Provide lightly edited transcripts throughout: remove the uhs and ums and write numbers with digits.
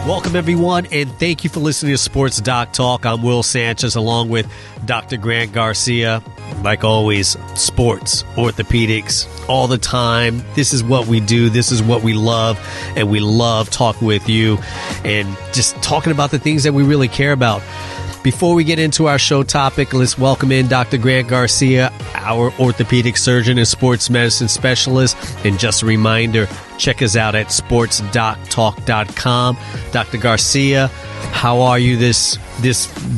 Welcome, everyone, and thank you for listening to Sports Doc Talk. I'm Will Sanchez, along with Dr. Grant Garcia. Like always, sports, orthopedics, all the time. This is what we do. This is what we love, and we love talking with you and just talking about the things that we really care about. Before we get into our show topic, let's welcome in Dr. Grant Garcia, our orthopedic surgeon and sports medicine specialist. And just a reminder, check us out at sportsdoctalk.com. Dr. Garcia, how are you this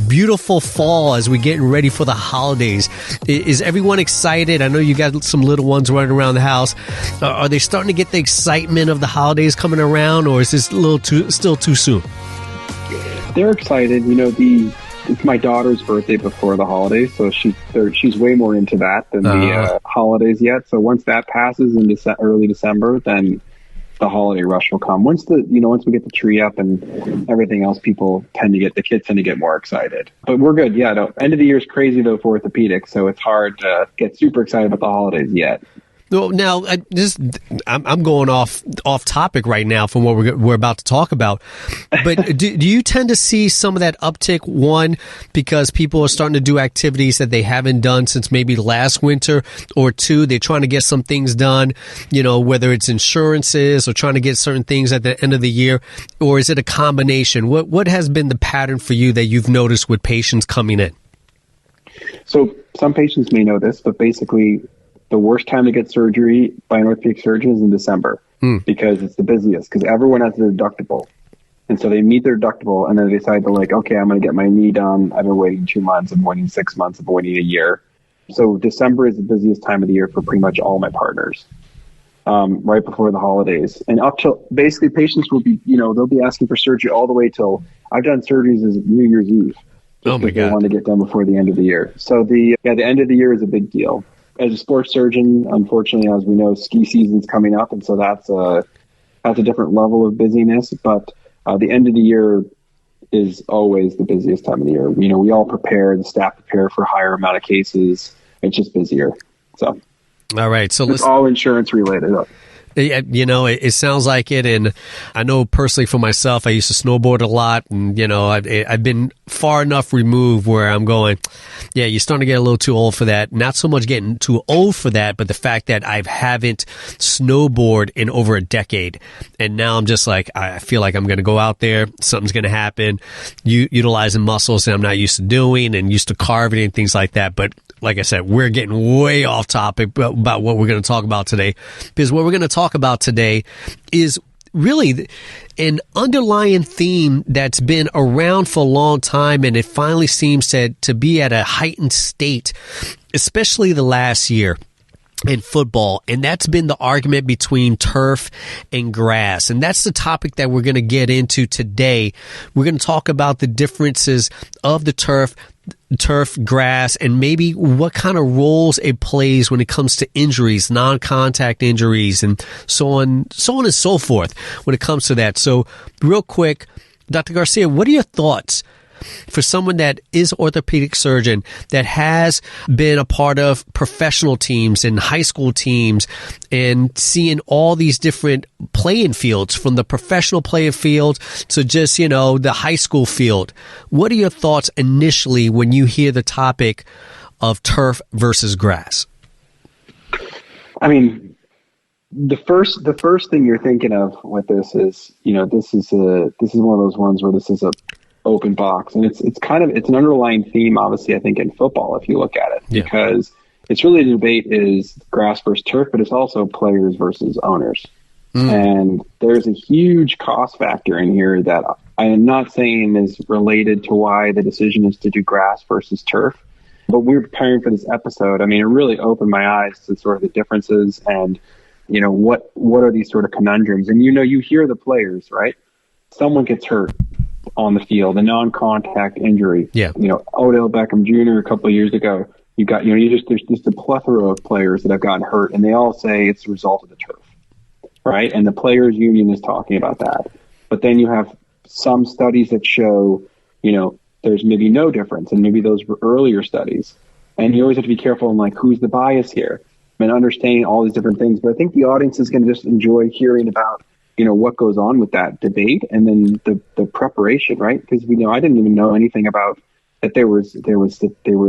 beautiful fall as we're getting ready for the holidays? Is everyone excited? I know you got some little ones running around the house. Are they starting to get the excitement of the holidays coming around, or is this still too soon? They're excited. You know, it's my daughter's birthday before the holidays, so she's way more into that than the holidays yet. So once that passes in early December, then the holiday rush will come. Once we get the tree up and everything else, the kids tend to get more excited. But we're good. Yeah, no, end of the year is crazy though for orthopedics, so it's hard to get super excited about the holidays yet. Well, now I'm going off topic right now from what we're about to talk about. But do you tend to see some of that uptick? One, because people are starting to do activities that they haven't done since maybe last winter, or two, they're trying to get some things done, whether it's insurances or trying to get certain things at the end of the year, or is it a combination? What has been the pattern for you that you've noticed with patients coming in? So some patients may know this, but basically, the worst time to get surgery by an orthopedic surgeon is in December because it's the busiest, because everyone has their deductible. And so they meet their deductible and then they decide okay, I'm going to get my knee done. I've been waiting 2 months, I've been waiting 6 months, I've been waiting a year. So December is the busiest time of the year for pretty much all my partners, right before the holidays. And up till basically patients will be, they'll be asking for surgery all the way till I've done surgeries as New Year's Eve. Oh my God. They want to get done before the end of the year. So the end of the year is a big deal. As a sports surgeon, unfortunately, as we know, ski season's coming up, and so that's a different level of busyness. But the end of the year is always the busiest time of the year. We all prepare, the staff prepare for a higher amount of cases. It's just busier. So, all right, so it's all insurance related. It sounds like it, and I know personally for myself, I used to snowboard a lot, and I've been far enough removed where I'm going, yeah, you're starting to get a little too old for that. Not so much getting too old for that, but the fact that I haven't snowboarded in over a decade, and now I'm just like, I feel like I'm going to go out there, something's going to happen, utilizing muscles that I'm not used to doing and used to carving and things like that. But like I said, we're getting way off topic about what we're going to talk about today, because what we're going to talk about today is really an underlying theme that's been around for a long time, and it finally seems to be at a heightened state, especially the last year in football, and that's been the argument between turf and grass. And that's the topic that we're going to get into today. We're going to talk about the differences of the turf, grass, and maybe what kind of roles it plays when it comes to injuries, non-contact injuries, and so on and so forth when it comes to that. So real quick, Dr. Garcia, what are your thoughts for someone that is an orthopedic surgeon that has been a part of professional teams and high school teams and seeing all these different playing fields, from the professional playing field to just, the high school field? What are your thoughts initially when you hear the topic of turf versus grass? I mean, the first thing you're thinking of with this is, this is one of those ones where this is a open box, and it's an underlying theme, obviously, I think, in football, if you look at it, because it's really, the debate is grass versus turf, but it's also players versus owners. And there's a huge cost factor in here that I am not saying is related to why the decision is to do grass versus turf, but we were preparing for this episode. I mean, it really opened my eyes to sort of the differences and, what are these sort of conundrums. And, you hear the players, right? Someone gets hurt on the field, a non-contact injury. Yeah. Odell Beckham Jr. a couple of years ago, there's just a plethora of players that have gotten hurt, and they all say it's the result of the turf, right? And the players' union is talking about that. But then you have some studies that show, there's maybe no difference, and maybe those were earlier studies. And you always have to be careful in who's the bias here, and understanding all these different things. But I think the audience is going to just enjoy hearing about what goes on with that debate, and then the preparation, right? Because I didn't even know anything about that they were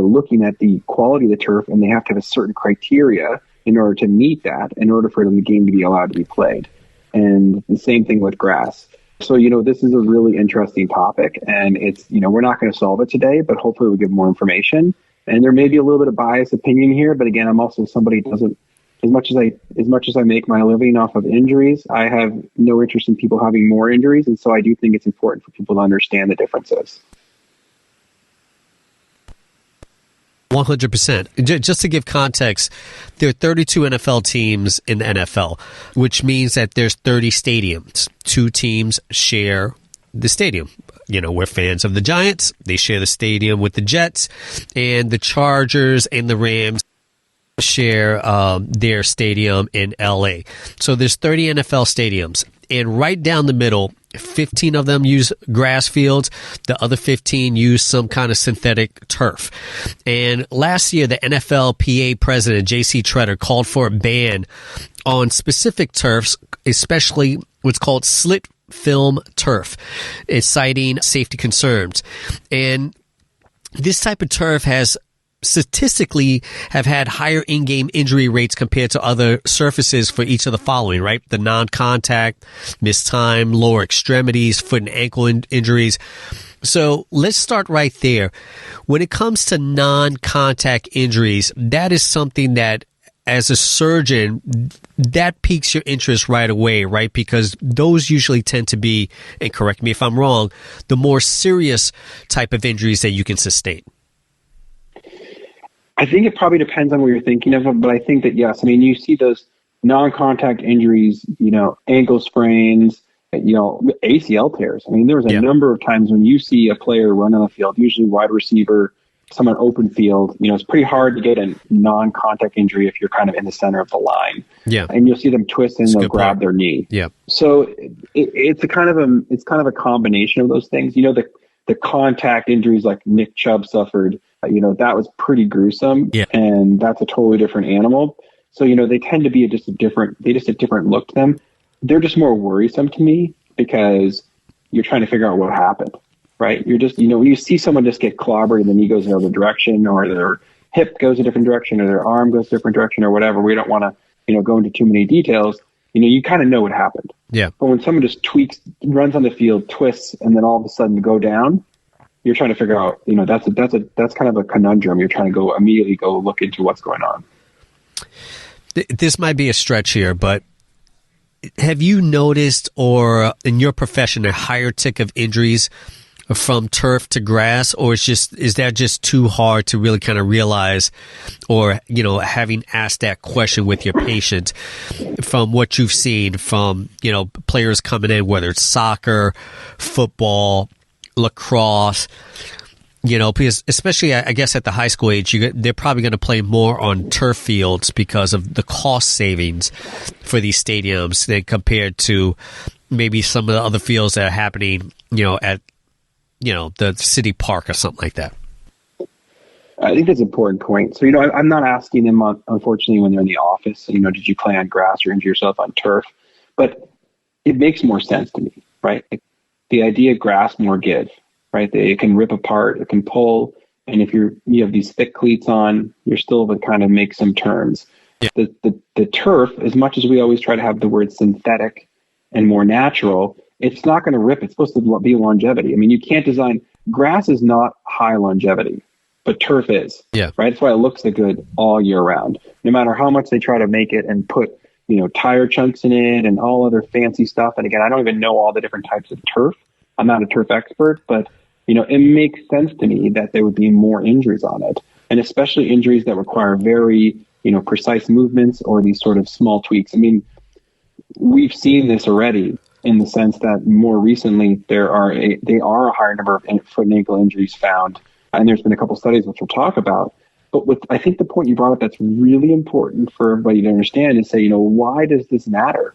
looking at the quality of the turf, and they have to have a certain criteria in order to meet that, in order for the game to be allowed to be played. And the same thing with grass. So, this is a really interesting topic, and it's, we're not going to solve it today, but hopefully we'll give more information. And there may be a little bit of biased opinion here, but again, I'm also somebody who doesn't, as much as I make my living off of injuries, I have no interest in people having more injuries. And so I do think it's important for people to understand the differences. 100%. Just to give context, there are 32 NFL teams in the NFL, which means that there's 30 stadiums. 2 teams share the stadium. We're fans of the Giants. They share the stadium with the Jets, and the Chargers and the Rams share their stadium in LA. So there's 30 NFL stadiums, and right down the middle, 15 of them use grass fields. The other 15 use some kind of synthetic turf. And last year, the NFLPA president, J.C. Tretter, called for a ban on specific turfs, especially what's called slit film turf. It's citing safety concerns. And this type of turf has statistically have had higher in-game injury rates compared to other surfaces for each of the following, right? The non-contact, missed time, lower extremities, foot and ankle injuries. So let's start right there. When it comes to non-contact injuries, that is something that as a surgeon, that piques your interest right away, right? Because those usually tend to be, and correct me if I'm wrong, the more serious type of injuries that you can sustain. I think it probably depends on what you're thinking of, but I think that, yes, you see those non-contact injuries, ankle sprains, ACL tears. There was a number of times when you see a player run on the field, usually wide receiver, someone open field, it's pretty hard to get a non-contact injury if you're kind of in the center of the line. Yeah. And you'll see them twist and they'll grab their knee. Yeah. So it's kind of a combination of those things. The contact injuries like Nick Chubb suffered, that was pretty gruesome. Yeah. And that's a totally different animal. So, they tend to be just a different look to them. They're just more worrisome to me because you're trying to figure out what happened, right? You're just, when you see someone just get clobbered and the knee goes in another direction, or their hip goes a different direction, or their arm goes a different direction, or whatever, we don't want to, go into too many details. You kind of know what happened. Yeah. But when someone just runs on the field, twists, and then all of a sudden go down, you're trying to figure out, that's kind of a conundrum. You're trying to immediately go look into what's going on. This might be a stretch here, but have you noticed, or in your profession, a higher tick of injuries from turf to grass, or is that just too hard to really kind of realize, or, having asked that question with your patient from what you've seen from, players coming in, whether it's soccer, football, lacrosse, because especially, I guess, at the high school age, they're probably going to play more on turf fields because of the cost savings for these stadiums than compared to maybe some of the other fields that are happening, at, the city park or something like that. I think that's an important point. So, I'm not asking them, unfortunately, when they're in the office, did you play on grass or injure yourself on turf? But it makes more sense to me, right? The idea of grass more give, right? It can rip apart, it can pull, and if you have these thick cleats on, you're still able to kind of make some turns. Yeah. The turf, as much as we always try to have the word synthetic and more natural, it's not going to rip. It's supposed to be longevity. You can't design, grass is not high longevity, but turf is. Yeah. Right? That's why it looks so good all year round. No matter how much they try to make it and put, tire chunks in it and all other fancy stuff. And again, I don't even know all the different types of turf. I'm not a turf expert, but, it makes sense to me that there would be more injuries on it. And especially injuries that require very, precise movements or these sort of small tweaks. We've seen this already in the sense that more recently they are a higher number of foot and ankle injuries found. And there's been a couple studies which we'll talk about. But I think the point you brought up that's really important for everybody to understand is say, why does this matter?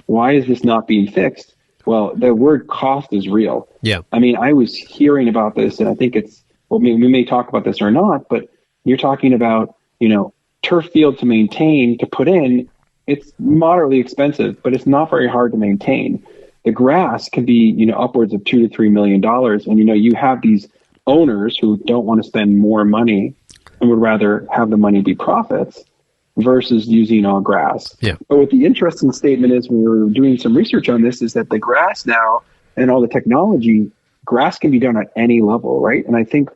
Why is this not being fixed? Well, the word cost is real. Yeah. I was hearing about this, and I think we may talk about this or not, but you're talking about, turf field to maintain, to put in, it's moderately expensive, but it's not very hard to maintain. The grass can be, upwards of $2 to $3 million. And, you have these owners who don't want to spend more money and would rather have the money be profits versus using all grass. Yeah. But what the interesting statement is, when we were doing some research on this, is that the grass now and all the technology, grass can be done at any level, right? And I think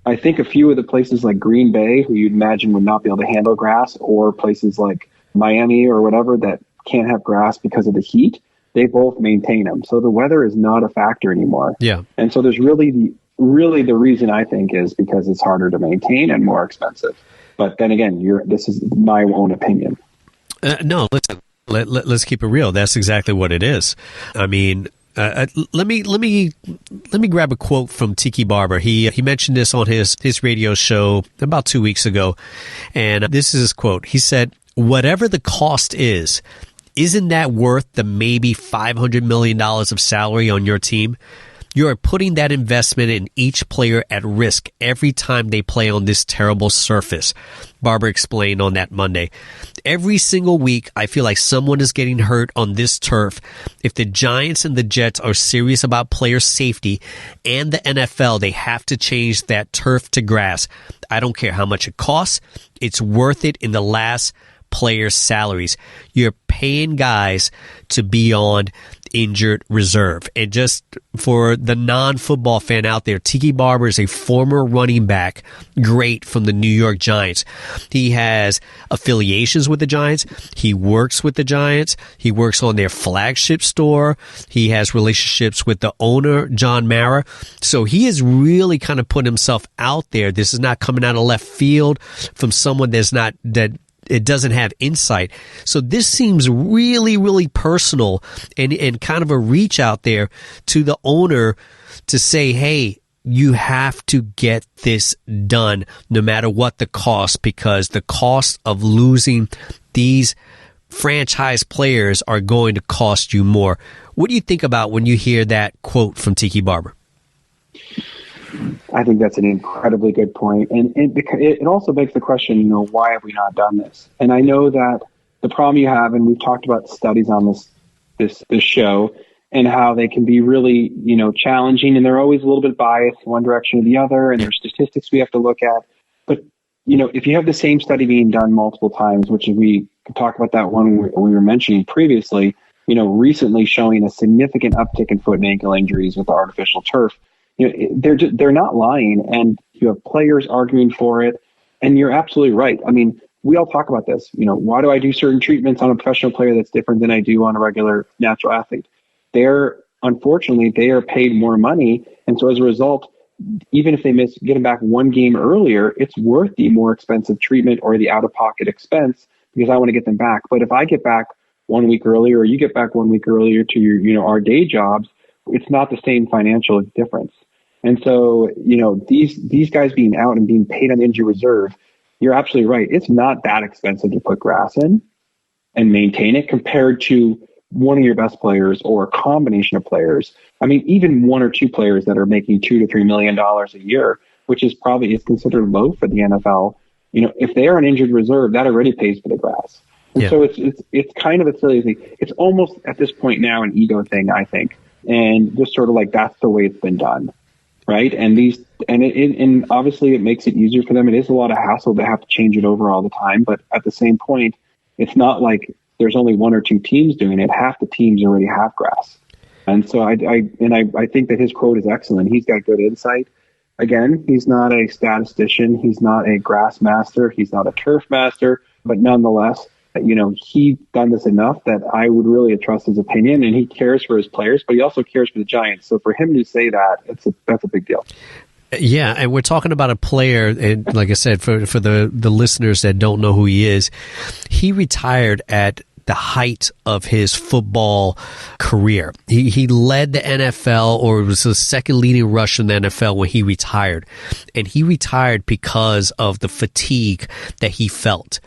a few of the places like Green Bay, who you'd imagine would not be able to handle grass, or places like Miami or whatever that can't have grass because of the heat, they both maintain them. So the weather is not a factor anymore. Yeah. And so there's really the reason, I think, is because it's harder to maintain and more expensive. But then again, this is my own opinion. No, listen, let's keep it real. That's exactly what it is. I mean, let me grab a quote from Tiki Barber. He mentioned this on his radio show about 2 weeks ago, and this is his quote. He said, "Whatever the cost is, isn't that worth the maybe $500 million of salary on your team? You are putting that investment in each player at risk every time they play on this terrible surface," Barber explained on that Monday. "Every single week, I feel like someone is getting hurt on this turf. If the Giants and the Jets are serious about player safety and the NFL, they have to change that turf to grass. I don't care how much it costs. It's worth it in the last players' salaries. You're paying guys to be on injured reserve." And just for the non-football fan out there, Tiki Barber is a former running back great from the New York Giants. He has affiliations with the Giants. He works with the Giants. He works on their flagship store. He has relationships with the owner, John Mara. So he has really kind of put himself out there. This is not coming out of left field from someone that it doesn't have insight. So this seems really, really personal and kind of a reach out there to the owner to say, hey, you have to get this done no matter what the cost, because the cost of losing these franchise players are going to cost you more. What do you think about when you hear that quote from Tiki Barber? I think that's an incredibly good point. And it also begs the question, why have we not done this? And I know that the problem you have, and we've talked about studies on this show, and how they can be really, challenging, and they're always a little bit biased in one direction or the other, and there's statistics we have to look at. But, if you have the same study being done multiple times, which we could talk about that one we were mentioning previously, recently showing a significant uptick in foot and ankle injuries with the artificial turf, they're not lying, and you have players arguing for it, and you're absolutely right. I mean, we all talk about this. Why do I do certain treatments on a professional player that's different than I do on a regular natural athlete? Unfortunately, they are paid more money, and so as a result, even if they get them back one game earlier, it's worth the more expensive treatment or the out-of-pocket expense because I want to get them back. But if I get back 1 week earlier, or you get back 1 week earlier to your, our day jobs, it's not the same financial difference. And so, these guys being out and being paid on injury reserve, you're absolutely right. It's not that expensive to put grass in and maintain it compared to one of your best players or a combination of players. I mean, even one or two players that are making $2 to $3 million a year, which is considered low for the NFL. If they are an injured reserve, that already pays for the grass. And so it's kind of a silly thing. It's almost at this point now an ego thing, I think, and just sort of like that's the way it's been done. Right. And obviously it makes it easier for them. It is a lot of hassle to have to change it over all the time. But at the same point, it's not like there's only one or two teams doing it. Half the teams already have grass. And so I think that his quote is excellent. He's got good insight. Again, he's not a statistician. He's not a grass master. He's not a turf master. But nonetheless, he's done this enough that I would really trust his opinion, and he cares for his players, but he also cares for the Giants. So for him to say that, that's a big deal. Yeah, and we're talking about a player, and like I said, for the listeners that don't know who he is, he retired at the height of his football career. He led the NFL, or was the second leading rusher in the NFL when he retired. And he retired because of the fatigue that he felt.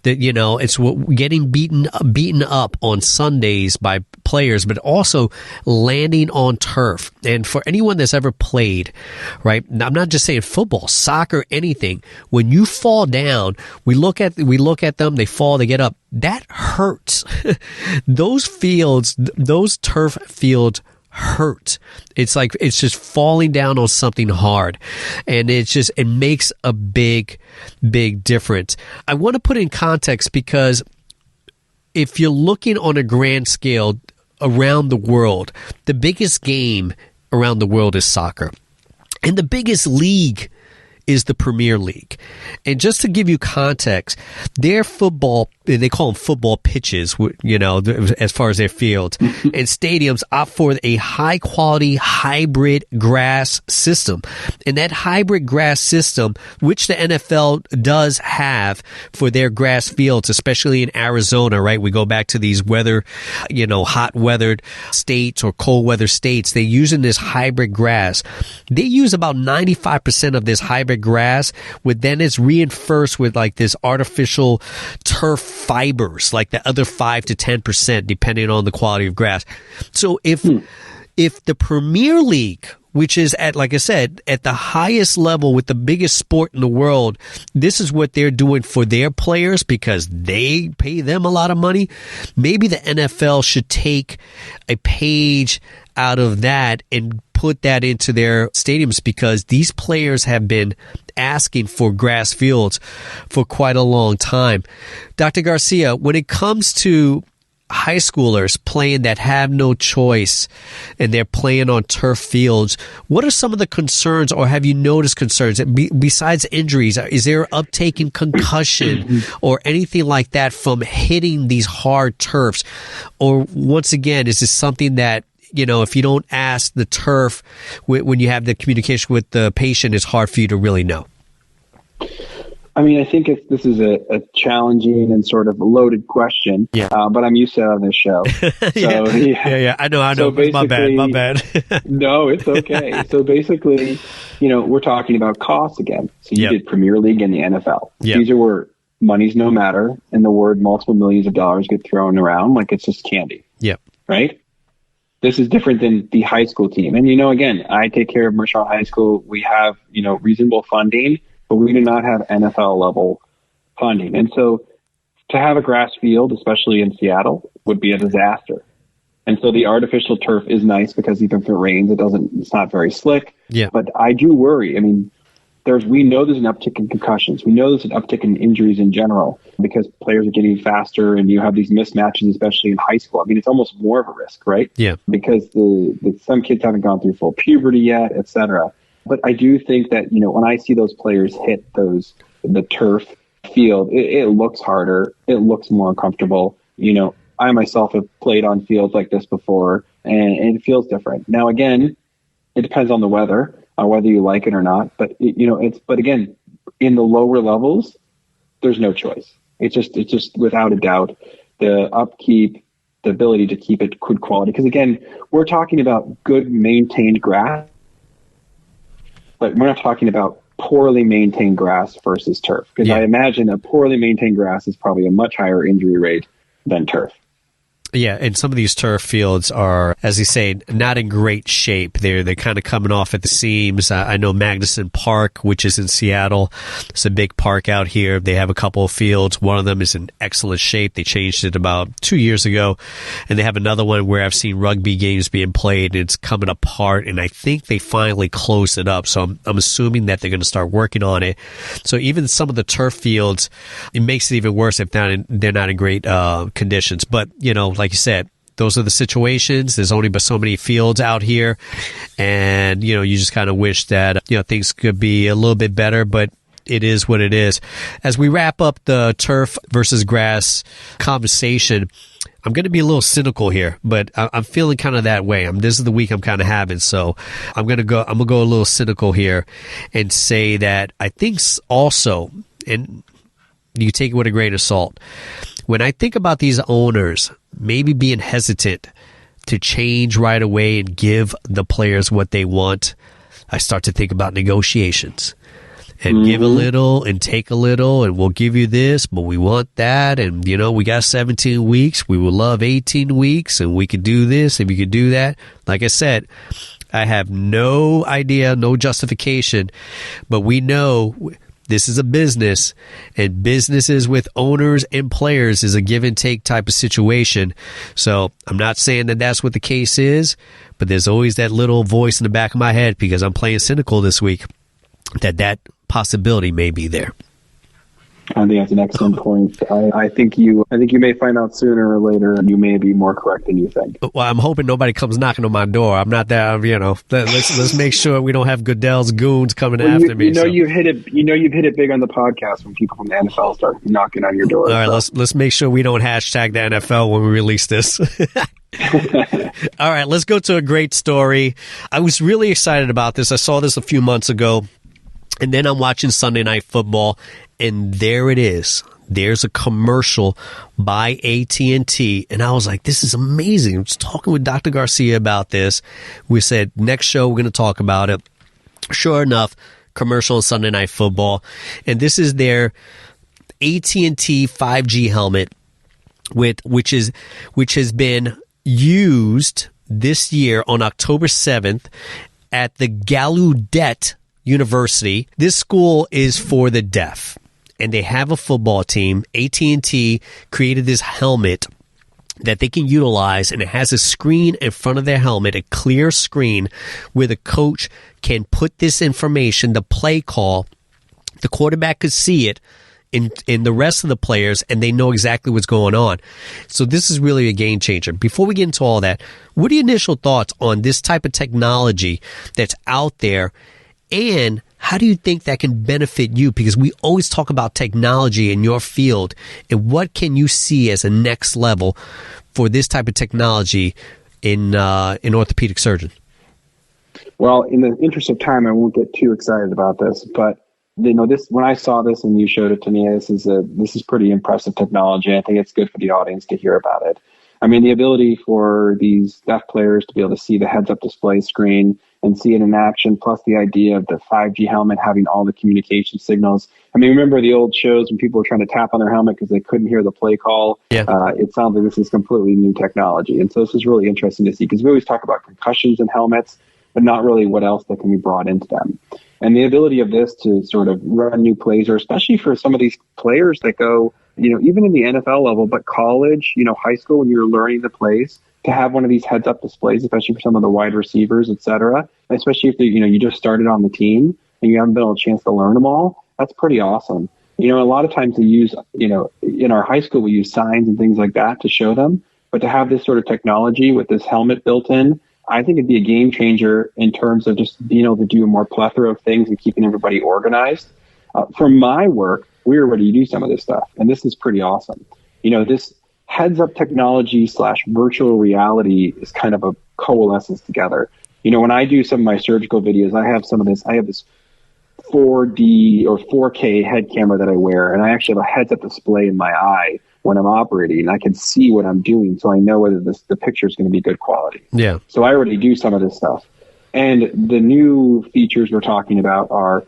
That, it's getting beaten up on Sundays by players, but also landing on turf. And for anyone that's ever played, right? I'm not just saying football, soccer, anything. When you fall down, we look at them, they fall, they get up. that hurts. Those fields, those turf fields hurt. It's like it's just falling down on something hard, and it makes a big difference. I want to put in context, because if you're looking on a grand scale around the world, the biggest game around the world is soccer, and the biggest league is the Premier League. And just to give you context, their football, they call them football pitches, as far as their fields, and stadiums opt for a high quality hybrid grass system. And that hybrid grass system, which the NFL does have for their grass fields, especially in Arizona, right? We go back to these hot weathered states or cold weather states. They're using this hybrid grass. They use about 95% of this hybrid grass, then it's reinforced with like this artificial turf fibers, like the other 5 to 10%, depending on the quality of grass. So if the Premier League, which is like I said, at the highest level with the biggest sport in the world, this is what they're doing for their players because they pay them a lot of money, maybe the NFL should take a page out of that and put that into their stadiums, because these players have been asking for grass fields for quite a long time. Dr. Garcia, when it comes to high schoolers playing that have no choice and they're playing on turf fields, what are some of the concerns, or have you noticed concerns besides injuries? Is there uptake in concussion or anything like that from hitting these hard turfs? Or once again, is this something that, if you don't ask the turf when you have the communication with the patient, it's hard for you to really know? I mean, I think this is a challenging and sort of loaded question, but I'm used to it on this show. So, yeah. I know. So my bad. No, it's okay. So basically, we're talking about costs again. So you did Premier League and the NFL. Yep. These are where money's no matter, and the word multiple millions of dollars get thrown around like it's just candy. Yep. Right? This is different than the high school team. And, again, I take care of Mershon High School. We have, reasonable funding, but we do not have NFL level funding. And so to have a grass field, especially in Seattle, would be a disaster. And so the artificial turf is nice because even if it rains, it's not very slick. Yeah. But I do worry. I mean, we know there's an uptick in concussions. We know there's an uptick in injuries in general because players are getting faster and you have these mismatches, especially in high school. I mean, it's almost more of a risk, right? Yeah. Because some kids haven't gone through full puberty yet, et cetera. But I do think that, when I see those players hit the turf field, it looks harder. It looks more uncomfortable. I myself have played on fields like this before, and it feels different. Now, again, it depends on the weather, whether you like it or not. But, but again, in the lower levels, there's no choice. It's just without a doubt, the upkeep, the ability to keep it good quality. Because again, we're talking about good maintained grass, but we're not talking about poorly maintained grass versus turf. Because I imagine a poorly maintained grass is probably a much higher injury rate than turf. Yeah, and some of these turf fields are, as you say, not in great shape. They're kind of coming off at the seams. I know Magnuson Park, which is in Seattle. It's a big park out here. They have a couple of fields. One of them is in excellent shape. They changed it about 2 years ago. And they have another one where I've seen rugby games being played, and it's coming apart. And I think they finally closed it up. So I'm assuming that they're going to start working on it. So even some of the turf fields, it makes it even worse if they're not in great conditions. But, like you said, those are the situations. There's only but so many fields out here, and you just kind of wish that things could be a little bit better, but it is what it is. As we wrap up the turf versus grass conversation, I'm going to be a little cynical here, but I'm feeling kind of that way. This is the week I'm kind of having, so I'm going to go a little cynical here and say that I think also, and you take it with a grain of salt, when I think about these owners maybe being hesitant to change right away and give the players what they want, I start to think about negotiations and give a little and take a little, and we'll give you this, but we want that. And, we got 17 weeks. We would love 18 weeks, and we could do this and we could do that. Like I said, I have no idea, no justification, but we know this is a business, and businesses with owners and players is a give and take type of situation. So I'm not saying that that's what the case is, but there's always that little voice in the back of my head, because I'm playing cynical this week, that possibility may be there. I think that's an excellent point. I think you may find out sooner or later, and you may be more correct than you think. Well, I'm hoping nobody comes knocking on my door. I'm not that, let's make sure we don't have Goodell's goons coming after me. You've hit it big on the podcast when people from the NFL start knocking on your door. All right, let's make sure we don't hashtag the NFL when we release this. All right, let's go to a great story. I was really excited about this. I saw this a few months ago, and then I'm watching Sunday Night Football, and there it is. There's a commercial by AT&T, and I was like, this is amazing. I was talking with Dr. Garcia about this. We said, next show, we're going to talk about it. Sure enough, commercial on Sunday Night Football, and this is their AT&T 5G helmet, which has been used this year on October 7th at the Gallaudet University. This school is for the deaf, and they have a football team. AT&T created this helmet that they can utilize, and it has a screen in front of their helmet, a clear screen where the coach can put this information, the play call. The quarterback could see it in the rest of the players, and they know exactly what's going on. So this is really a game changer. Before we get into all that, what are your initial thoughts on this type of technology that's out there, and how do you think that can benefit you? Because we always talk about technology in your field, and what can you see as a next level for this type of technology in orthopedic surgeon? Well, in the interest of time, I won't get too excited about this, but this, when I saw this and you showed it to me, this is pretty impressive technology. I think it's good for the audience to hear about it. I mean, the ability for these deaf players to be able to see the heads-up display screen and see it in action, plus the idea of the 5G helmet having all the communication signals. I mean, remember the old shows when people were trying to tap on their helmet because they couldn't hear the play call? Yeah. It sounds like this is completely new technology. And so this is really interesting to see, because we always talk about concussions in helmets, but not really what else that can be brought into them. And the ability of this to sort of run new plays, or especially for some of these players that go, even in the NFL level, but college, high school, when you're learning the plays, to have one of these heads-up displays, especially for some of the wide receivers, et cetera, especially if you just started on the team and you haven't been able a chance to learn them all, that's pretty awesome. A lot of times they use, in our high school, we use signs and things like that to show them, but to have this sort of technology with this helmet built in, I think it'd be a game changer in terms of just being able to do a more plethora of things and keeping everybody organized. For my work, we already do some of this stuff, and this is pretty awesome. This heads-up technology / virtual reality is kind of a coalescence together. When I do some of my surgical videos, I have this 4D or 4K head camera that I wear, and I actually have a heads-up display in my eye when I'm operating, and I can see what I'm doing, so I know whether the picture is going to be good quality. Yeah. So I already do some of this stuff. And the new features we're talking about are,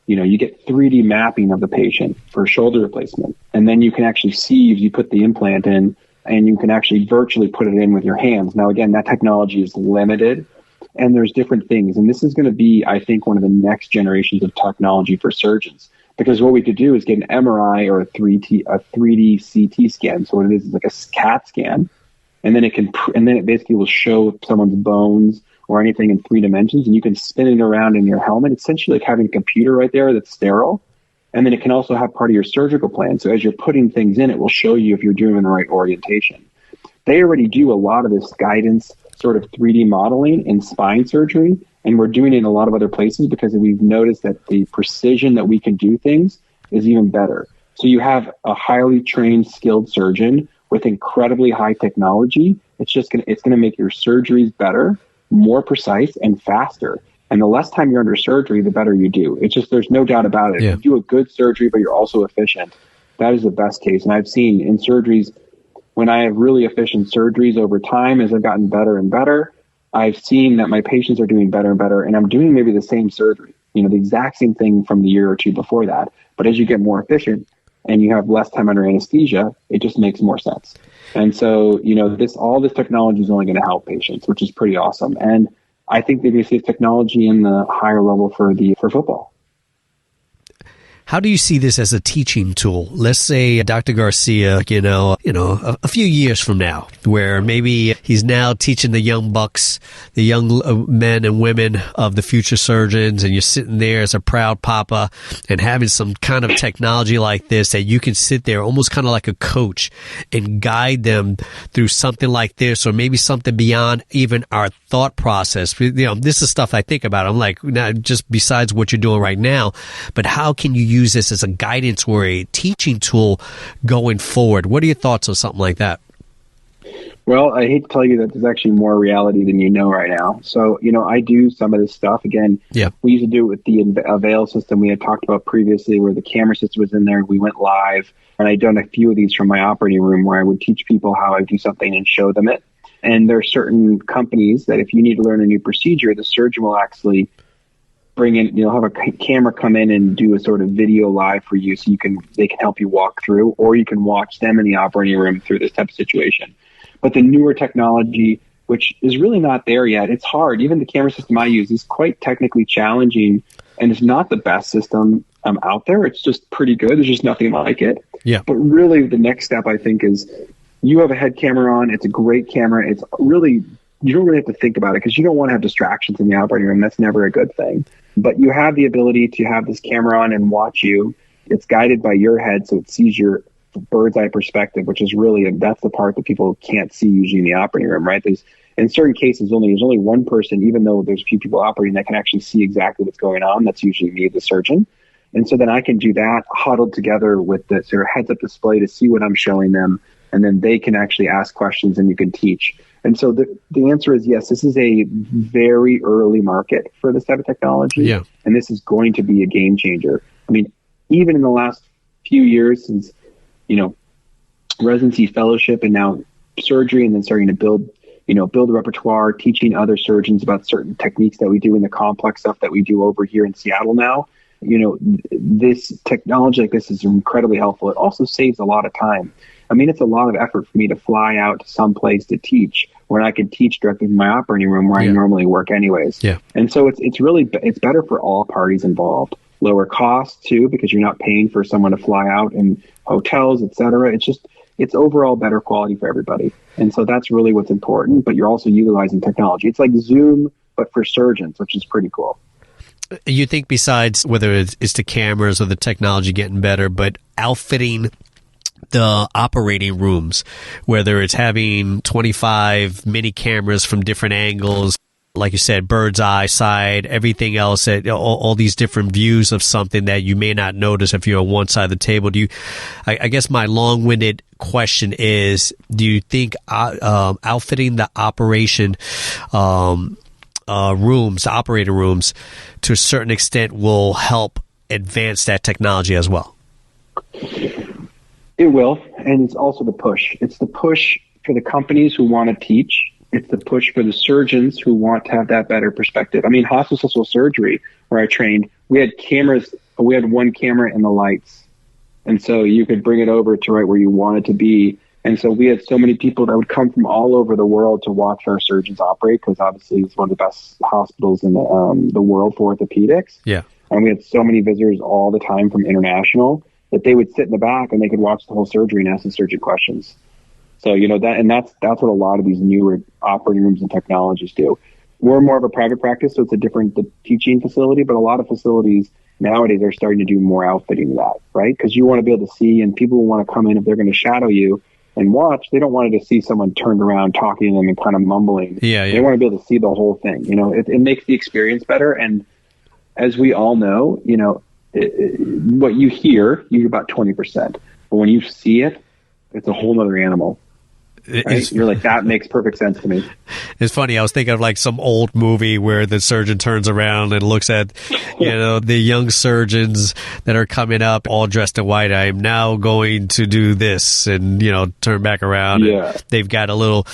you get 3D mapping of the patient for shoulder replacement, and then you can actually see if you put the implant in, and you can actually virtually put it in with your hands. Now, again, that technology is limited, and there's different things. And this is going to be, I think, one of the next generations of technology for surgeons. Because what we could do is get an MRI or a 3D CT scan. So what it is like a CAT scan, and then it basically will show someone's bones or anything in 3 dimensions, and you can spin it around in your helmet. It's essentially like having a computer right there that's sterile, and then it can also have part of your surgical plan. So as you're putting things in, it will show you if you're doing the right orientation. They already do a lot of this guidance sort of 3D modeling in spine surgery, and we're doing it in a lot of other places because we've noticed that the precision that we can do things is even better. So you have a highly trained, skilled surgeon with incredibly high technology. It's going to make your surgeries better, more precise, and faster. And the less time you're under surgery, the better you do. It's just, there's no doubt about it. Yeah. If you do a good surgery, but you're also efficient, that is the best case. And I've seen in surgeries, when I have really efficient surgeries over time, as I've gotten better and better, I've seen that my patients are doing better and better, and I'm doing maybe the same surgery, the exact same thing from the year or two before that. But as you get more efficient and you have less time under anesthesia, it just makes more sense. And so, all this technology is only going to help patients, which is pretty awesome. And I think they're going to see technology in the higher level for football. How do you see this as a teaching tool? Let's say Dr. Garcia, a few years from now, where maybe he's now teaching the young bucks, the young men and women of the future surgeons, and you're sitting there as a proud papa and having some kind of technology like this that you can sit there almost kind of like a coach and guide them through something like this, or maybe something beyond even our thought process. This is stuff I think about. I'm like, now, just besides what you're doing right now, but how can you use this as a guidance or a teaching tool going forward? What are your thoughts on something like that? Well, I hate to tell you that there's actually more reality than you know right now. So, I do some of this stuff. Again, We used to do it with the Avail system we had talked about previously, where the camera system was in there. We went live, and I'd done a few of these from my operating room where I would teach people how I do something and show them it. And there are certain companies that if you need to learn a new procedure, the surgeon will actually bring in, have a camera come in and do a sort of video live for you, so they can help you walk through, or you can watch them in the operating room through this type of situation. But the newer technology, which is really not there yet, it's hard. Even the camera system I use is quite technically challenging, and it's not the best system out there. It's just pretty good. There's just nothing like it. Yeah. But really, the next step, I think, is you have a head camera on. It's a great camera. It's really, you don't really have to think about it because you don't want to have distractions in the operating room. That's never a good thing. But you have the ability to have this camera on and watch you. It's guided by your head, so it sees your bird's eye perspective, which is really, that's the part that people can't see usually in the operating room, right? There's, in certain cases, there's only one person, even though there's a few people operating, that can actually see exactly what's going on. That's usually me, the surgeon. And so then I can do that huddled together with the sort of heads-up display to see what I'm showing them, and then they can actually ask questions and you can teach. And so the answer is yes, this is a very early market for this type of technology. Yeah. And this is going to be a game changer. I mean, even in the last few years since, residency, fellowship, and now surgery, and then starting to build a repertoire, teaching other surgeons about certain techniques that we do in the complex stuff that we do over here in Seattle now. This technology like this is incredibly helpful. It also saves a lot of time. I mean, it's a lot of effort for me to fly out to some place to teach when I can teach directly from my operating room where I normally work anyways. Yeah. And so it's better for all parties involved. Lower costs too, because you're not paying for someone to fly out and hotels, et cetera. It's overall better quality for everybody. And so that's really what's important, but you're also utilizing technology. It's like Zoom, but for surgeons, which is pretty cool. You think besides whether it's the cameras or the technology getting better, but outfitting the operating rooms, whether it's having 25 mini cameras from different angles, like you said, bird's eye side, everything else, all these different views of something that you may not notice if you're on one side of the table. I guess my long-winded question is, do you think outfitting the operating rooms to a certain extent will help advance that technology as well? It will, and it's also the push. It's the push for the companies who want to teach. It's the push for the surgeons who want to have that better perspective. I mean, hospital surgery, where I trained, we had cameras. We had one camera and the lights. And so you could bring it over to right where you want it to be. And so we had so many people that would come from all over the world to watch our surgeons operate, because obviously it's one of the best hospitals in the world for orthopedics. Yeah. And we had so many visitors all the time from international that they would sit in the back and they could watch the whole surgery and ask the surgeon questions. So, that's what a lot of these newer operating rooms and technologies do. We're more of a private practice, so it's a different teaching facility, but a lot of facilities nowadays are starting to do more outfitting of that, right? Because you want to be able to see, and people want to come in, if they're going to shadow you and watch, they don't want to see someone turned around talking to them and kind of mumbling. Yeah. They want to be able to see the whole thing. It makes the experience better. And as we all know, what you hear about 20%, but when you see it, it's a whole other animal. Right? You're like, that makes perfect sense to me. It's funny. I was thinking of like some old movie where the surgeon turns around and looks at, the young surgeons that are coming up all dressed in white. I am now going to do this, and, turn back around. Yeah. And they've got a little,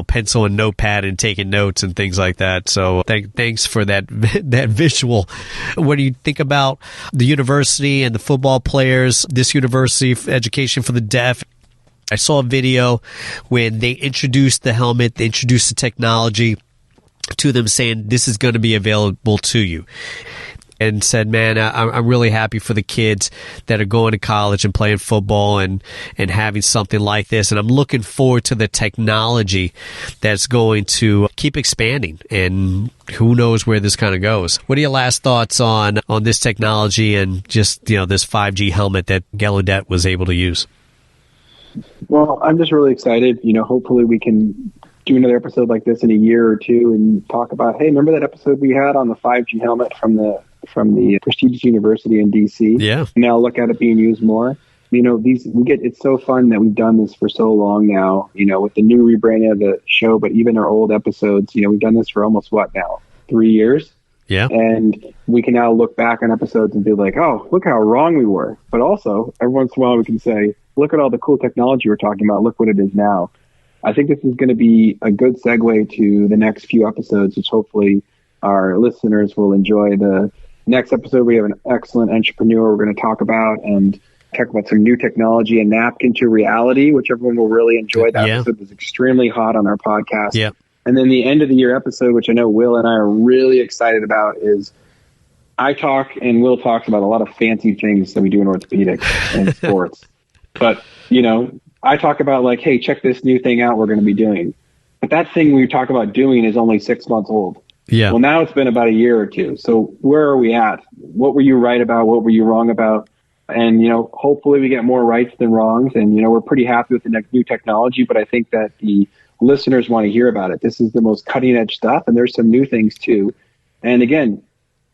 pencil and notepad and taking notes and things like that. So thanks for that visual. When you think about the university and the football players, this university education for the deaf, I saw a video when they introduced the helmet, they introduced the technology to them, saying this is going to be available to you. and said, man, I'm really happy for the kids that are going to college and playing football and having something like this. And I'm looking forward to the technology that's going to keep expanding, and who knows where this kind of goes. What are your last thoughts on this technology and just, this 5G helmet that Gallaudet was able to use? Well, I'm just really excited. Hopefully we can do another episode like this in a year or two and talk about, hey, remember that episode we had on the 5G helmet from the prestigious university in DC? Yeah. Now look at it being used more. It's so fun that we've done this for so long now, with the new rebranding of the show, but even our old episodes, we've done this for almost 3 years? Yeah. And we can now look back on episodes and be like, oh, look how wrong we were. But also, every once in a while we can say, look at all the cool technology we're talking about. Look what it is now. I think this is going to be a good segue to the next few episodes, which hopefully our listeners will enjoy. The next episode, we have an excellent entrepreneur we're going to talk about some new technology and napkin to reality, which everyone will really enjoy. That episode was extremely hot on our podcast. Yeah. And then the end of the year episode, which I know Will and I are really excited about, is I talk and Will talks about a lot of fancy things that we do in orthopedics and sports. But, I talk about like, hey, check this new thing out we're going to be doing. But that thing we talk about doing is only 6 months old. Yeah. Well, now it's been about a year or two. So where are we at? What were you right about? What were you wrong about? And, hopefully we get more rights than wrongs. And, we're pretty happy with the new technology, but I think that the listeners want to hear about it. This is the most cutting edge stuff. And there's some new things too. And again,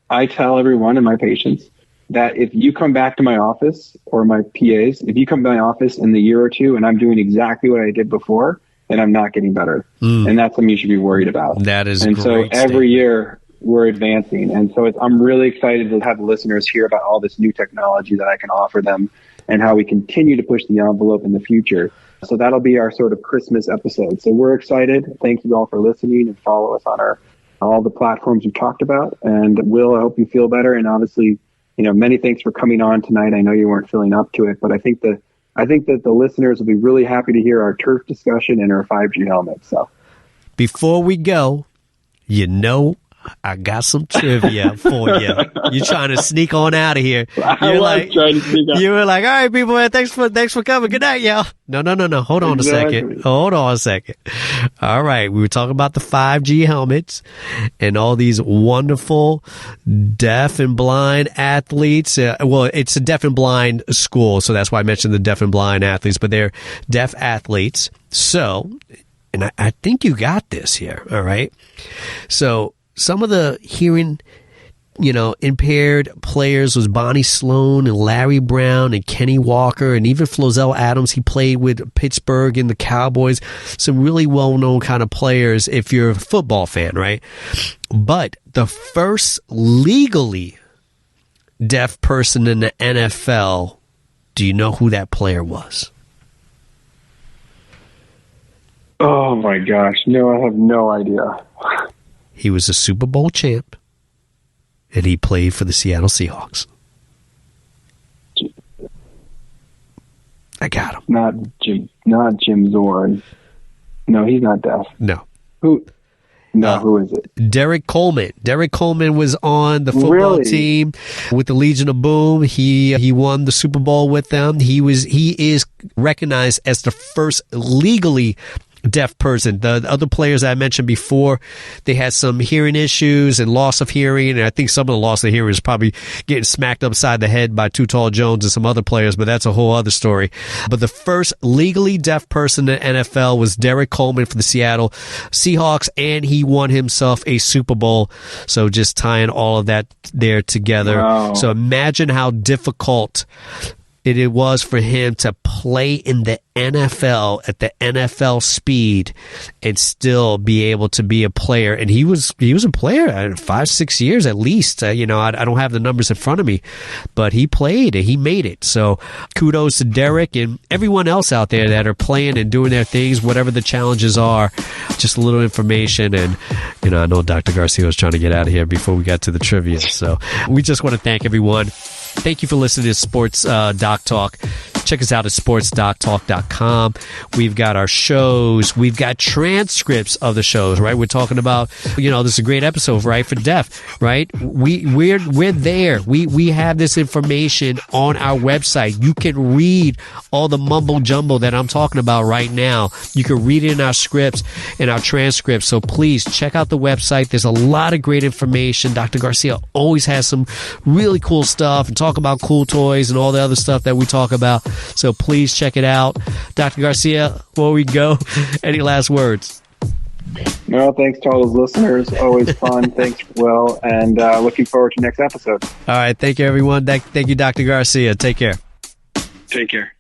I tell everyone and my patients that if you come back to my office or my PAs, if you come to my office in the year or two and I'm doing exactly what I did before, then I'm not getting better. And that's something you should be worried about. That is and great so every statement. year we're advancing. And so I'm really excited to have the listeners hear about all this new technology that I can offer them and how we continue to push the envelope in the future. So that'll be our sort of Christmas episode. So we're excited. Thank you all for listening, and follow us on all the platforms we talked about. And Will, I hope you feel better. And obviously, many thanks for coming on tonight. I know you weren't feeling up to it, but I think that the listeners will be really happy to hear our turf discussion and our 5G helmet. So before we go, I got some trivia for you. You're trying to sneak on out of here. I was trying to sneak out. You were like, all right, people, man, thanks for coming. Good night, y'all. No. Hold on a second. All right. We were talking about the 5G helmets and all these wonderful deaf and blind athletes. It's a deaf and blind school, so that's why I mentioned the deaf and blind athletes, but they're deaf athletes. So, and I think you got this here, all right? So, some of the hearing, impaired players was Bonnie Sloan and Larry Brown and Kenny Walker and even Flozell Adams. He played with Pittsburgh and the Cowboys. Some really well-known kind of players if you're a football fan, right? But the first legally deaf person in the NFL, do you know who that player was? Oh, my gosh. No, I have no idea. He was a Super Bowl champ, and he played for the Seattle Seahawks. I got him. Not Jim Zorn. No, he's not deaf. No. Who? No, who is it? Derek Coleman. Derek Coleman was on the football team with the Legion of Boom. He won the Super Bowl with them. He is recognized as the first legally deaf person. The other players I mentioned before, they had some hearing issues and loss of hearing, and I think some of the loss of hearing is probably getting smacked upside the head by Too Tall Jones and some other players, but that's a whole other story. But the first legally deaf person in the NFL was Derek Coleman for the Seattle Seahawks, and he won himself a Super Bowl. So just tying all of that there together. Wow. So imagine how difficult it was for him to play in the NFL at the NFL speed and still be able to be a player. And he was a player 5-6 years at least. I don't have the numbers in front of me, but he played and he made it. So kudos to Derek and everyone else out there that are playing and doing their things, whatever the challenges are. Just a little information. And I know Dr. Garcia was trying to get out of here before we got to the trivia. So we just want to thank everyone. Thank you for listening to Sports Doc Talk. Check us out at sportsdoctalk.com. We've got our shows. We've got transcripts of the shows, right? We're talking about, this is a great episode, right? For deaf, right? We're there. We have this information on our website. You can read all the mumbo jumbo that I'm talking about right now. You can read it in our scripts and our transcripts. So please check out the website. There's a lot of great information. Dr. Garcia always has some really cool stuff and talk about cool toys and all the other stuff that we talk about. So please check it out. Dr. Garcia, before we go, any last words? No, thanks to all those listeners. Always fun. Thanks, Will. And looking forward to next episode. All right. Thank you, everyone. Thank you, Dr. Garcia. Take care. Take care.